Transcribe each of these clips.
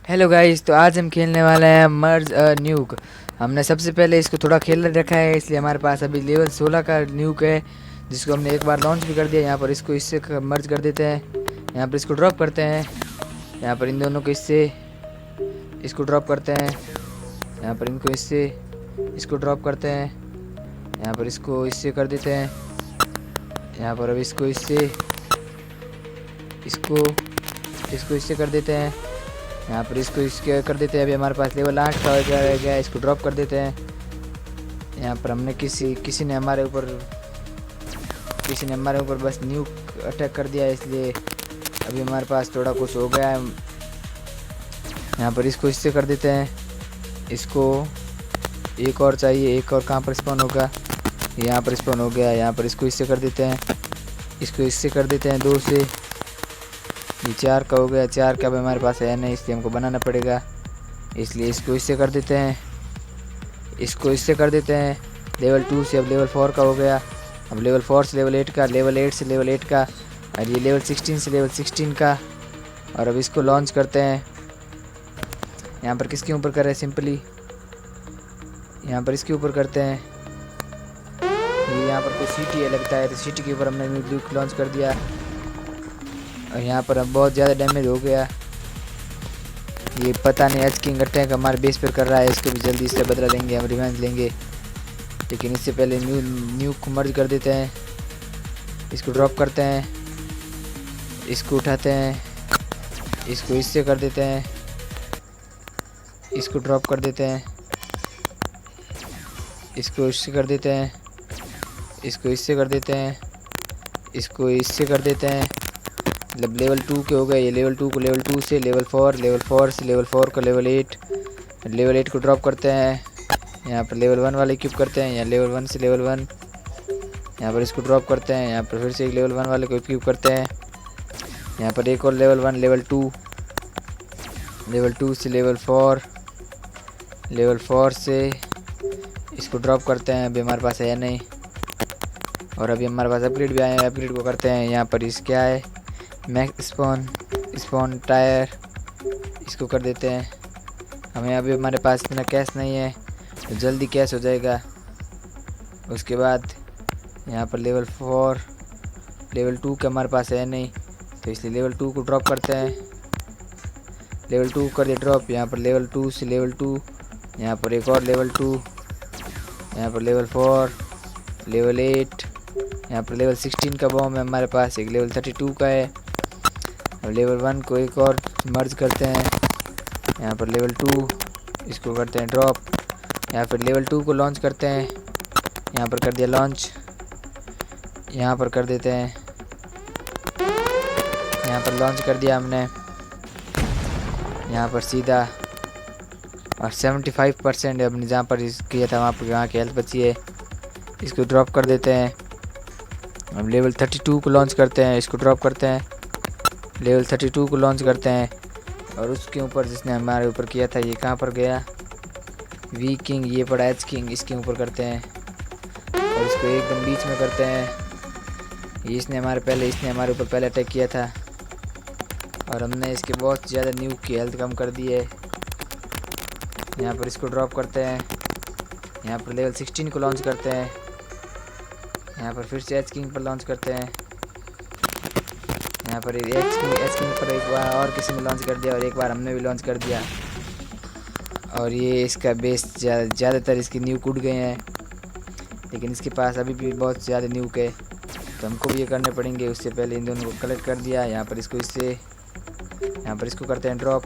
Hello guys, तो आज हम खेलने वाले हैं मर्ज न्यूक। हमने सबसे पहले इसको थोड़ा खेल रखा है, इसलिए हमारे पास अभी लेवल 16 का न्यूक है, जिसको हमने एक बार लॉन्च भी कर दिया। यहाँ पर इसको इससे मर्ज कर देते हैं, यहाँ पर इसको ड्रॉप करते हैं, यहाँ पर इन दोनों को इससे इसको ड्रॉप करते हैं, यहाँ पर इनको इससे इसको ड्रॉप करते हैं, यहाँ पर इसको इससे कर देते हैं, यहाँ पर अब इसको इससे इसको इसको इससे कर देते हैं, यहाँ पर इसको इसके कर देते हैं। अभी हमारे पास लेवल 8 का हो गया, इसको ड्रॉप कर देते हैं। यहाँ पर हमने किसी ने हमारे ऊपर बस न्यू अटैक कर दिया, इसलिए अभी हमारे पास थोड़ा कुछ हो गया है। यहाँ पर इसको इससे कर देते हैं, इसको एक और चाहिए, एक और कहाँ पर स्पॉन होगा, यहाँ पर स्पॉन हो गया। यहाँ पर इसको इससे कर देते हैं, इसको इससे कर देते हैं 2 से, ये 4 का हो गया। 4 का भी हमारे पास है नहीं, इसलिए हमको बनाना पड़ेगा, इसलिए इसको इससे कर देते हैं, इसको इससे कर देते हैं। लेवल 2 से अब लेवल 4 का हो गया, अब लेवल 4 से लेवल 8 का, लेवल 8 से लेवल 8 का, और ये लेवल 16 से लेवल 16 का। और अब इसको लॉन्च करते हैं। यहाँ पर किसके ऊपर करें, सिंपली यहाँ पर इसके ऊपर करते हैं। ये यहाँ पर कोई सिटी है लगता है, तो सिटी के ऊपर हमने न्यूक लॉन्च कर दिया, और यहाँ पर अब बहुत ज़्यादा डैमेज हो गया। ये पता नहीं एच किंग अटैक हमारे बेस पर कर रहा है, इसको भी जल्दी इससे बदला लेंगे, हम रिवेंज लेंगे। लेकिन इससे पहले न्यू को मर्ज कर देते हैं, इसको ड्रॉप करते हैं, इसको उठाते हैं, इसको इससे कर देते हैं, इसको ड्रॉप कर देते हैं, इसको इससे कर देते हैं, इसको इससे कर देते हैं, इसको इससे कर देते हैं। मतलब लेवल 2 के हो गए। ये लेवल 2 को लेवल 2 से लेवल 4, लेवल 4 से लेवल 4 को लेवल 8, लेवल 8 को ड्रॉप करते हैं। यहाँ पर लेवल 1 वाले क्यूब करते हैं, या लेवल 1 से लेवल 1, यहाँ पर इसको ड्रॉप करते हैं। यहाँ पर फिर से एक लेवल 1 वाले को क्यूब करते हैं। यहाँ पर एक और लेवल 1, लेवल 2, लेवल 2 से लेवल 4, लेवल 4 से इसको ड्रॉप करते हैं। अभी हमारे पास है नहीं, और अभी हमारे पास अपग्रेड भी आए हैं, अपग्रेड को करते हैं। यहाँ पर इस क्या है, मैक्स स्पॉन टायर, इसको कर देते हैं। हमें अभी हमारे पास इतना कैश नहीं है, तो जल्दी कैश हो जाएगा। उसके बाद यहाँ पर लेवल 4, लेवल 2 का हमारे पास है नहीं, तो इसलिए लेवल 2 को ड्रॉप करते हैं। लेवल 2 कर दिया ड्रॉप। यहाँ पर लेवल 2 से लेवल 2, यहाँ पर एक और लेवल 2, यहाँ पर लेवल 4, लेवल 8, यहाँ पर लेवल 16 का बॉम्ब है हमारे पास, एक लेवल 32 का है। और लेवल 1 को एक और मर्ज करते हैं। यहाँ पर लेवल 2, इसको करते हैं ड्रॉप। यहाँ पर लेवल 2 को लॉन्च करते हैं, यहाँ पर कर दिया लॉन्च, यहाँ पर कर देते हैं, यहाँ पर लॉन्च कर दिया हमने, यहाँ पर सीधा। और 75% है अपने जहाँ पर किया था, वहाँ की हेल्थ बची है, इसको ड्रॉप कर देते हैं। अब लेवल 32 को लॉन्च करते हैं, इसको ड्रॉप करते हैं, लेवल 32 को लॉन्च करते हैं। और उसके ऊपर जिसने हमारे ऊपर किया था, ये कहाँ पर गया, वी किंग, ये पड़ा एच किंग, इसके ऊपर करते हैं, और इसको एकदम बीच में करते हैं। इसने हमारे ऊपर पहले अटैक किया था, और हमने इसके बहुत ज़्यादा न्यूक की हेल्थ कम कर दी है। यहाँ पर इसको ड्रॉप करते हैं, यहाँ पर लेवल 16 को लॉन्च करते हैं, यहाँ पर फिर से एच किंग पर लॉन्च करते हैं। यहाँ पर एच किंग पर एक बार और किसी ने लॉन्च कर दिया, और एक बार हमने भी लॉन्च कर दिया, और ये इसका बेस ज़्यादातर इसके न्यूक उड़ गए हैं। लेकिन इसके पास अभी भी बहुत ज़्यादा न्यूक है, तो हमको भी ये करने पड़ेंगे। उससे पहले इन दोनों को कलेक्ट कर दिया। यहाँ पर इसको इससे, यहाँ पर इसको करते हैं ड्रॉप,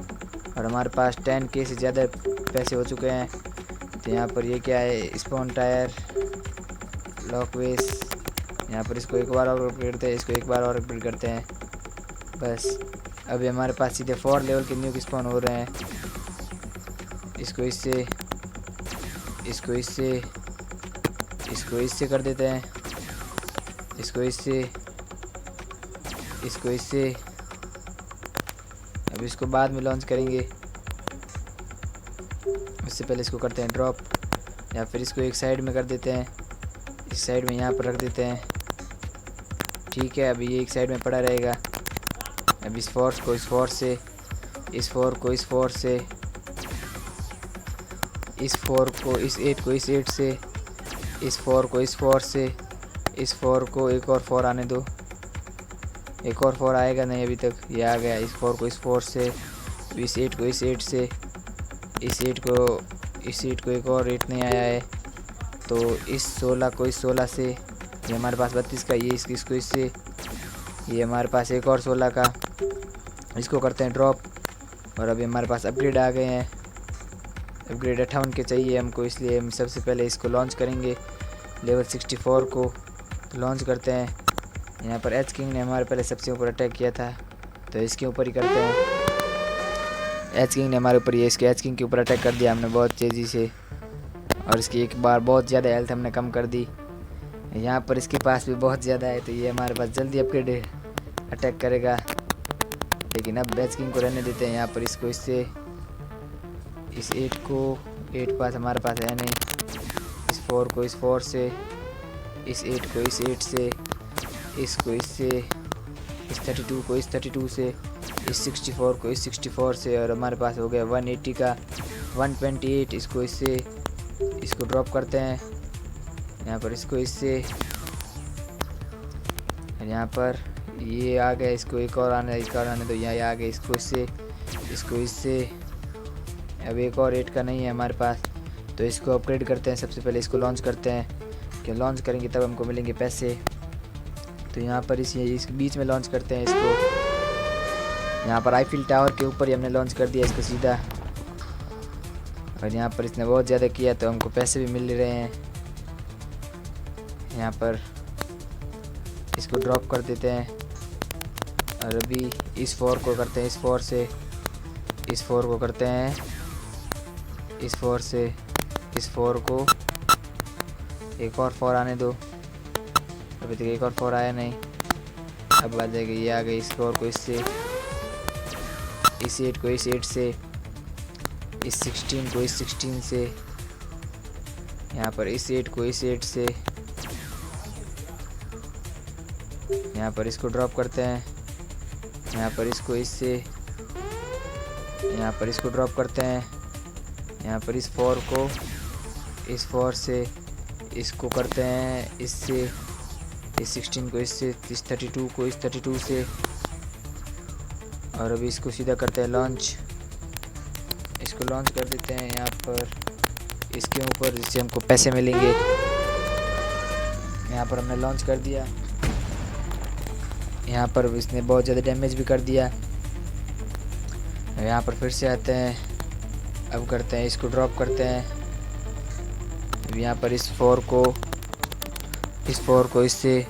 और हमारे पास 10K से ज़्यादा पैसे हो चुके हैं। तो यहाँ पर ये क्या है, स्पॉन टायर, लॉक वेस, यहाँ पर इसको एक बार और अपग्रेड करते हैं, इसको एक बार और अपग्रेड करते हैं। बस अभी हमारे पास सीधे 4 लेवल के न्यूक स्पॉन हो रहे हैं। इसको इससे, इसको इससे, इसको इससे कर देते हैं, इसको इससे, इसको इससे। अब इसको बाद में लॉन्च करेंगे, उससे पहले इसको करते हैं ड्रॉप, या फिर इसको एक साइड में कर देते हैं, इस साइड में यहाँ पर रख देते हैं। ठीक है, अभी ये एक साइड में पड़ा रहेगा। अब इस फोर्स से इस 4 को इस 4 से, इस 4 को इस 8 को इस 8 से, इस 4 को इस 4 से, इस 4 को एक और 4 आने दो। एक और 4 आएगा नहीं अभी तक, ये आ गया। इस 4 को इस 4 से, इस 8 को इस 8 से, इस 8 को एक और 8 नहीं आया है, तो इस 16 को इस 16 से, ये हमारे पास 32 का, ये इसको इससे, ये हमारे पास एक और 16 का, इसको करते हैं ड्रॉप। और अभी हमारे पास अपग्रेड आ गए हैं। अपग्रेड 58 के चाहिए हमको, इसलिए हम सबसे पहले इसको लॉन्च करेंगे। लेवल 64 को लॉन्च करते हैं। यहाँ पर एच किंग ने हमारे पहले सबसे ऊपर अटैक किया था, तो इसके ऊपर ही करते हैं। एच किंग ने हमारे ऊपर, ये इसके एच किंग के ऊपर अटैक कर दिया हमने बहुत तेज़ी से, और इसकी एक बार बहुत ज़्यादा हेल्थ हमने कम कर दी। यहाँ पर इसके पास भी बहुत ज़्यादा है, तो ये हमारे पास जल्दी अपग्रेड अटैक करेगा। लेकिन अब एच किंग को रहने देते हैं। यहाँ पर इसको इससे, इस 8 को 8 पास हमारे पास है नहीं, इस 4 को इस 4 से, इस 8 को इस 8 से, इसको इससे, इस 32 को इस 32 से, इस 64 को इस 64 से, और हमारे पास हो गया 180 का 128। इसको इससे, इसको ड्रॉप करते हैं। यहाँ पर इसको इससे, यहाँ पर ये आ गया, इसको एक और आने, इसका और आने दो। यहाँ आ गया, इसको इससे। अब एक और 8 का नहीं है हमारे पास, तो इसको अपग्रेड करते हैं। सबसे पहले इसको लॉन्च करते हैं, कि लॉन्च करेंगे तब हमको मिलेंगे पैसे। तो यहाँ पर इस बीच में लॉन्च करते हैं इसको। यहाँ पर आईफिल टावर के ऊपर ही हमने लॉन्च कर दिया इसको सीधा, और यहाँ पर इसने बहुत ज़्यादा किया तो हमको पैसे भी मिल रहे हैं। यहाँ पर इसको ड्रॉप कर देते हैं, और अभी इस 4 को करते हैं इस 4 से, इस 4 को करते हैं इस 4 से, इस 4 को एक और 4 आने दो। अभी तक एक और 4 आया नहीं, अब आ जाएगा। ये आ गई, इस 4 को इससे, इस 8 को इस 8 से, इस 16 को इस 16 से, यहाँ पर इस 8 को इस 8 से, यहाँ पर इसको ड्रॉप करते हैं। यहाँ पर इसको इससे, यहाँ पर इसको ड्रॉप करते हैं। यहाँ पर इस 4 को इस 4 से, इसको करते हैं इससे, इस 16 को इससे, इस 32 को इस 32 से, और अभी इसको सीधा करते हैं लॉन्च। इसको लॉन्च कर देते हैं यहाँ पर इसके ऊपर, जिससे हमको पैसे मिलेंगे। यहाँ पर हमने लॉन्च कर दिया। यहाँ पर इसने बहुत ज़्यादा डैमेज भी कर दिया। यहाँ पर फिर से आते हैं, अब करते हैं इसको ड्रॉप करते हैं। यहाँ पर इस 4 को इससे,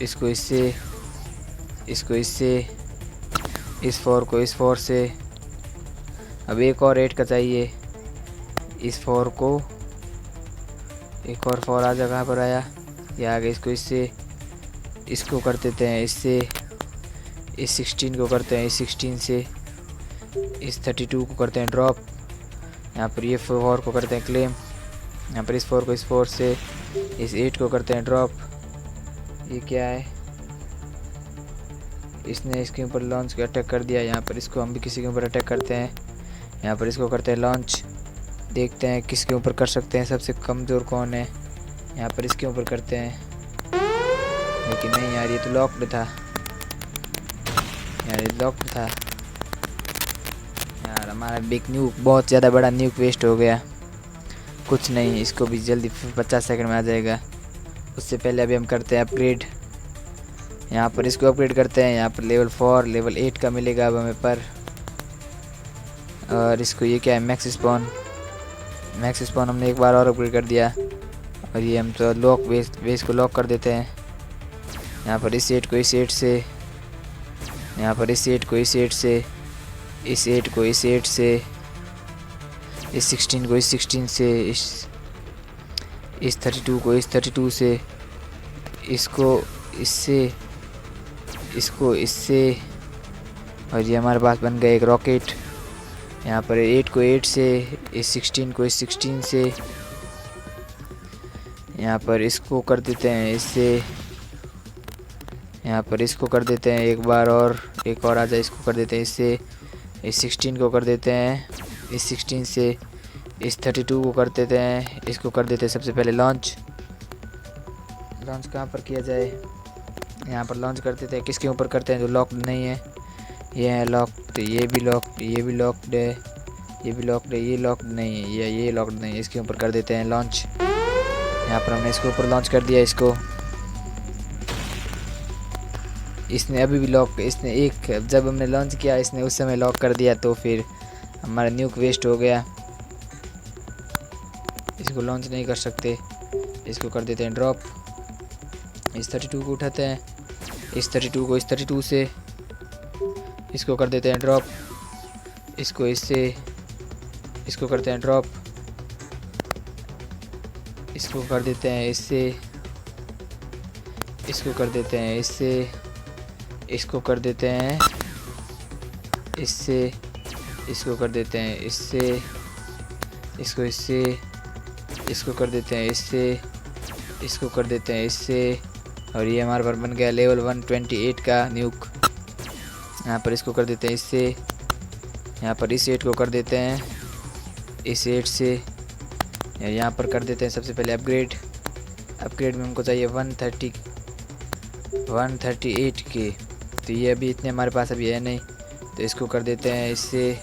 इसको इससे, इसको इससे, इस 4 को इस 4 से। अब एक और 8 का चाहिए। इस 4 को एक और 4 आ जगह पर आया, ये आ गया। इसको इससे, इसको कर देते हैं इससे, इस 16 को करते हैं इस 16 से, इस 32 को करते हैं ड्रॉप। यहाँ पर ये 4 को करते हैं क्लेम। यहाँ पर इस 4 को इस 4 से, इस 8 को करते हैं ड्रॉप। ये क्या है, इसने इसके ऊपर लॉन्च का अटैक कर दिया। यहाँ पर इसको हम भी किसी के ऊपर अटैक करते हैं। यहाँ पर इसको करते हैं लॉन्च, देखते हैं किसके ऊपर कर सकते हैं, सबसे कमज़ोर कौन है। यहाँ पर इसके ऊपर करते हैं, लेकिन नहीं यार, ये तो लॉक्ड था यार, ये लॉक्ड था यार। हमारा बिग न्यूक, बहुत ज़्यादा बड़ा न्यूक वेस्ट हो गया। कुछ नहीं, इसको भी जल्दी 50 सेकंड में आ जाएगा। उससे पहले अभी हम करते हैं अपग्रेड। यहाँ पर इसको अपग्रेड करते हैं। यहाँ पर लेवल 4 लेवल 8 का मिलेगा अब हमें पर। और इसको ये क्या है, मैक्स स्पॉन हमने एक बार और अपग्रेड कर दिया। और ये हम तो लॉक वेस्ट को लॉक कर देते हैं। यहाँ पर इस 8 को इस 8 से, यहाँ पर इस 8 को इस 8 से, इस 8 को इस 8 से, इस 16 को इस 16 से, इस 32 को इस 32 से, इसको इससे, इसको इससे। और ये हमारे पास बन गया एक रॉकेट। यहाँ पर 8 को 8 से, इस 16 को इस 16 से, यहाँ पर इसको कर देते हैं इससे, यहाँ पर इसको कर देते हैं एक बार और एक और आ जाए, इसको कर देते हैं इससे, इस 16 को कर देते हैं, इस 16 से इस 32 को कर देते हैं, इसको कर देते हैं सबसे पहले लॉन्च कहाँ पर किया जाए, यहाँ पर लॉन्च कर देते हैं। किसके ऊपर करते हैं जो लॉक्ड नहीं है, ये है लॉक्ड, ये भी लॉक्ड, ये भी लॉक्ड है, ये भी लॉक्ड है, ये लॉक्ड नहीं है, ये लॉक्ड नहीं है, इसके ऊपर कर देते हैं लॉन्च। यहाँ पर हमने इसके ऊपर लॉन्च कर दिया इसको, इसने अभी भी लॉक, इसने एक जब हमने लॉन्च किया इसने उस समय लॉक कर दिया, तो फिर हमारा न्यूक वेस्ट हो गया, इसको लॉन्च नहीं कर सकते। इसको कर देते हैं ड्रॉप, इस 32 को उठाते हैं, इस 32 को इस 32 से इसको कर देते हैं ड्रॉप, इसको इससे इसको करते हैं ड्रॉप, इसको कर देते हैं इससे, इसको कर देते हैं इससे, इसको कर देते हैं इससे, इसको कर देते हैं इससे, इसको इससे, इसको कर देते हैं इससे, इसको कर देते हैं इससे, और ये हमारे पर बन गया लेवल 128 का न्यूक। यहाँ पर इसको कर देते हैं इससे, यहाँ पर इस 8 को कर देते हैं इस 8 से, यहाँ पर कर देते हैं सबसे पहले अपग्रेड में हमको चाहिए 138 के, तो ये अभी इतने हमारे पास अभी है नहीं, तो इसको कर देते हैं इससे,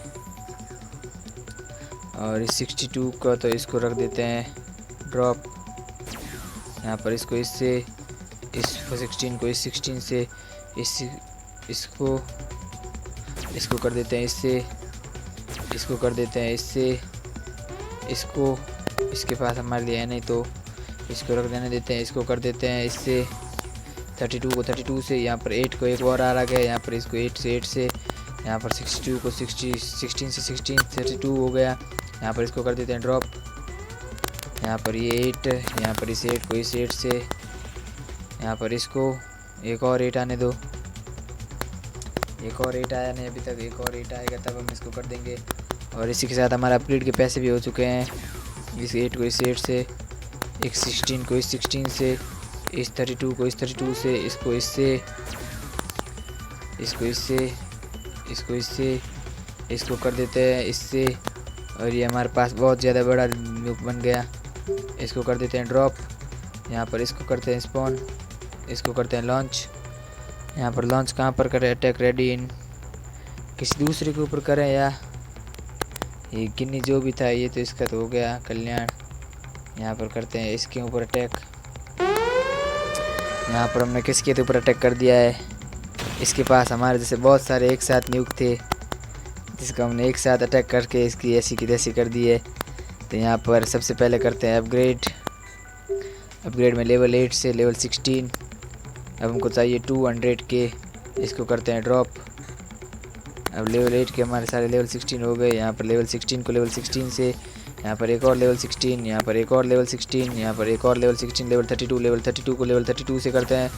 और इस 62 का तो इसको रख देते हैं ड्रॉप, यहाँ पर इसको इससे, इस 16 को इस 16 से इसको कर देते हैं इससे, इसको कर देते हैं इससे, इसको इसके पास हमारे लिए है नहीं तो इसको रख देने देते हैं, इसको कर देते हैं इससे 32 को 32 से, यहाँ पर 8 को एक और आ गया, यहाँ पर इसको 8 से, यहाँ पर 62 को 16 से 16 32 हो गया, यहाँ पर इसको कर देते हैं ड्रॉप, यहाँ पर ये 8, यहाँ पर इस 8 को इस 8 से, यहाँ पर इसको एक और 8 आने दो, एक और 8 आया नहीं अभी तक, एक और 8 आएगा तब हम इसको कर देंगे। और इसी के साथ हमारा अपग्रेड के पैसे भी हो चुके हैं, इस 8 को इस 8 से, एक 16 को इस 16 से, इस 32 को इस 32 से, इसको इससे, इसको इससे, इसको इससे, इसको कर देते हैं इससे, और ये हमारे पास बहुत ज़्यादा बड़ा न्यूक बन गया। इसको कर देते हैं ड्रॉप, यहाँ पर इसको करते हैं स्पॉन, इसको करते हैं लॉन्च। यहाँ पर लॉन्च कहाँ पर करें, अटैक रेडी इन किसी दूसरे के ऊपर करें या ये गिन्नी जो भी था ये तो इसका तो हो गया कल्याण। यहाँ पर करते हैं इसके ऊपर अटैक, यहाँ पर हमने किसके ऊपर अटैक कर दिया है, इसके पास हमारे जैसे बहुत सारे एक साथ न्यूक थे जिसको हमने एक साथ अटैक करके इसकी ऐसी की तैसी कर दी है। तो यहाँ पर सबसे पहले करते हैं अपग्रेड में लेवल 8 से लेवल 16, अब हमको चाहिए 200 के, इसको करते हैं ड्रॉप। अब लेवल 8 के हमारे सारे लेवल 16 हो गए, यहाँ पर लेवल 16 को लेवल 16 से, यहाँ पर एक और लेवल 16, यहाँ पर एक और लेवल 16, यहाँ पर एक और लेवल 16, लेवल 32 को लेवल 32 से करते हैं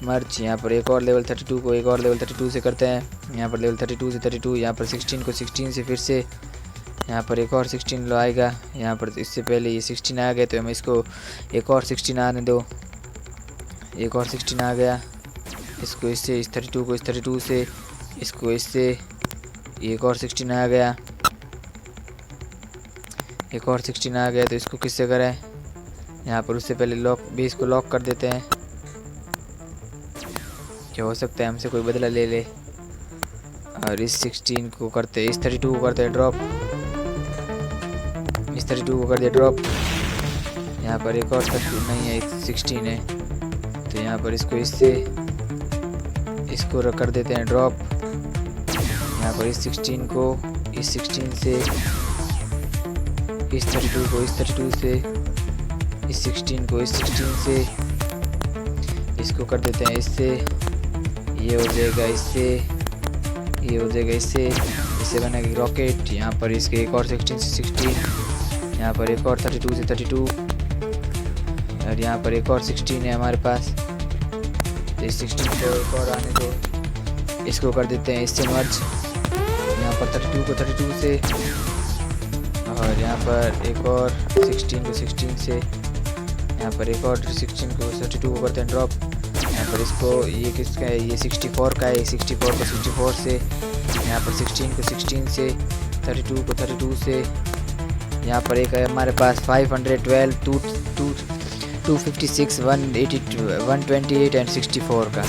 मर्च, यहाँ पर एक और लेवल 32 को एक और लेवल 32 से करते हैं, यहाँ पर लेवल 32 से 32, यहाँ पर 16 को 16 से फिर से, यहाँ पर एक और 16 लो आएगा, यहाँ पर इससे पहले ये 16 आ गए तो हम इसको एक और 16 आने दो, एक और 16 आ गया, इसको इससे, इस 32 को इस 32 से, इसको इससे, एक और 16 आ गया, एक और 16 आ गया, तो इसको किससे करें, यहाँ पर उससे पहले लॉक भी इसको लॉक कर देते हैं, क्या हो सकता है हमसे कोई बदला ले ले। और इस 16 को करते, इस 32 को करते हैं ड्रॉप, इस 32 को कर दिया ड्रॉप, यहाँ पर एक और 32 नहीं है 16 है, तो यहाँ पर इसको इससे, इसको कर देते हैं ड्रॉप, यहाँ पर इस 16 को इस 16 से, इस 32 को इस 32 से, इस 16 को इस 16 से, इसको कर देते हैं इससे, ये हो जाएगा इससे, ये हो जाएगा इससे, इससे बनेगा रॉकेट, यहाँ पर इसके एक और 16 से 16, यहाँ पर एक और 32 से 32, और यहाँ पर एक और 16 है हमारे पास, तो इस 16 को एक और आने दो, इसको कर देते हैं इससे मर्ज, यहाँ पर 32 को 32 से, और यहाँ पर एक और 16 को 16 से, यहाँ पर एक और 16 को 32 को करते हैं ड्रॉप, यहाँ पर इसको ये किसका है, ये 64 का है, 64 को 64 से, यहाँ पर 16 को 16 से, 32 को 32 से, यहाँ पर एक है हमारे पास 512, 256, 128 एंड 64 का।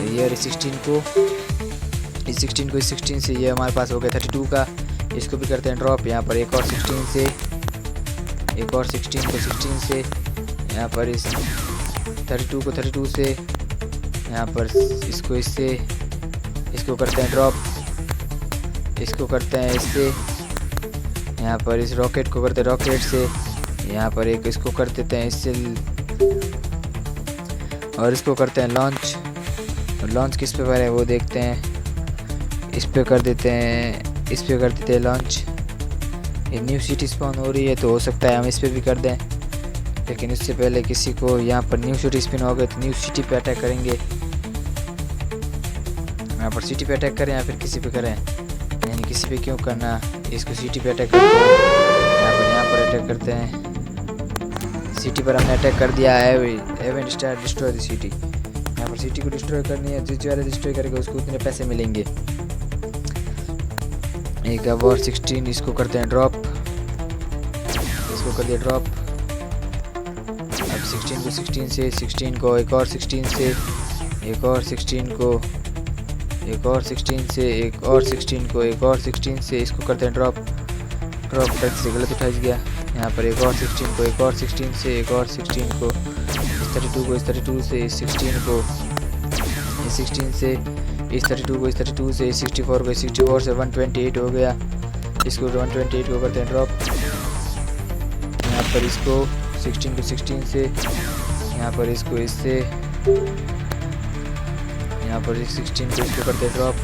ये 16 को इस 16 से ये हमारे पास हो गया 32 का। इसको भी करते हैं ड्रॉप। यहाँ पर एक और 16 से, एक और 16 को 16 से, यहाँ पर इस 32 को 32 से, यहाँ पर इसको इससे, इसको करते हैं ड्रॉप, इसको करते हैं इससे, यहाँ पर इस रॉकेट को करते हैं रॉकेट से, यहाँ पर एक इसको कर देते हैं इससे, और इसको करते हैं लॉन्च। लॉन्च किस पे है वो देखते हैं, इस पे कर देते हैं, इस पे कर देते हैं लॉन्च। ये न्यू सिटी स्पॉन हो रही है तो हो सकता है हम इस पे भी कर दें, लेकिन इससे पहले किसी को यहाँ पर न्यू सिटी स्पिन हो गए तो न्यू सिटी पे अटैक करेंगे। यहाँ पर सिटी पे अटैक करें या फिर किसी पे करें, यानी किसी पे क्यों करना, इसको सिटी पे अटैक करते हैं। यहाँ पर अटैक करते हैं, सिटी पर हमने अटैक कर दिया है। Event start, destroy the city. यहाँ पर सिटी को डिस्ट्रॉय करनी है, जिस वाला डिस्ट्रॉय करेगा उसको उतने पैसे मिलेंगे। एक और 16, इसको करते हैं ड्रॉप, इसको कर दिया ड्रॉप। अब 16 को 16 से, 16 को एक और 16 से, एक और 16 को, एक और 16 से, एक और 16 को, एक और 16 से, इसको करते हैं ड्रॉप। ड्रॉप तक से गलत उठा गया। यहाँ पर एक और 16 को, एक और 16 से, एक और 16 को, इस 32 को, इस 32 से, इस 16 को, इस 16 से, इस 32 को, इस 32 से, इस 64 को, इस 64 से 128 हो गया। इसको 128 को करते हैं ड्रॉप। यहाँ पर इसको 16 को 16 से, यहाँ पर इसको इससे, यहाँ पर 16 को इसको करते हैं ड्रॉप,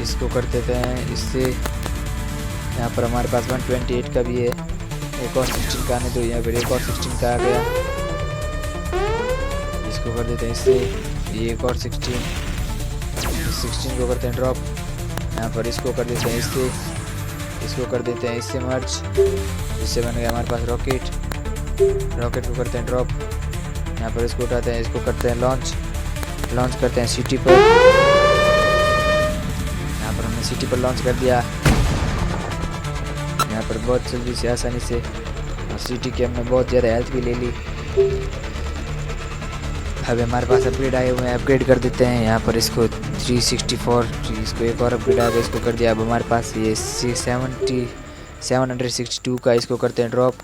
इसको कर देते हैं इससे। यहाँ पर हमारे पास 128 का भी है, एक और 16 का आने दो। यहाँ पर एक और 16 का आ गया, इसको कर देते हैं इससे। ये एक और 16 को करते हैं ड्रॉप। यहाँ पर इसको कर देते हैं इससे, इसको कर देते हैं इससे मर्ज, इससे बन गया हमारे पास रॉकेट। रॉकेट को करते हैं ड्रॉप। यहाँ पर इसको उठाते हैं, इसको करते हैं लॉन्च। लॉन्च करते हैं सिटी पर। यहाँ पर हमने सिटी पर लॉन्च कर दिया। यहाँ पर बहुत जल्दी से, आसानी से, और सिटी की हमने बहुत ज़्यादा हेल्थ भी ले ली। अब हमारे पास अपग्रेड आए हुए हैं, अपग्रेड कर देते हैं। यहाँ पर इसको 364, इसको एक और अपग्रेड आ गया, इसको कर दिया। अब हमारे पास ये 762 का, इसको करते हैं ड्रॉप।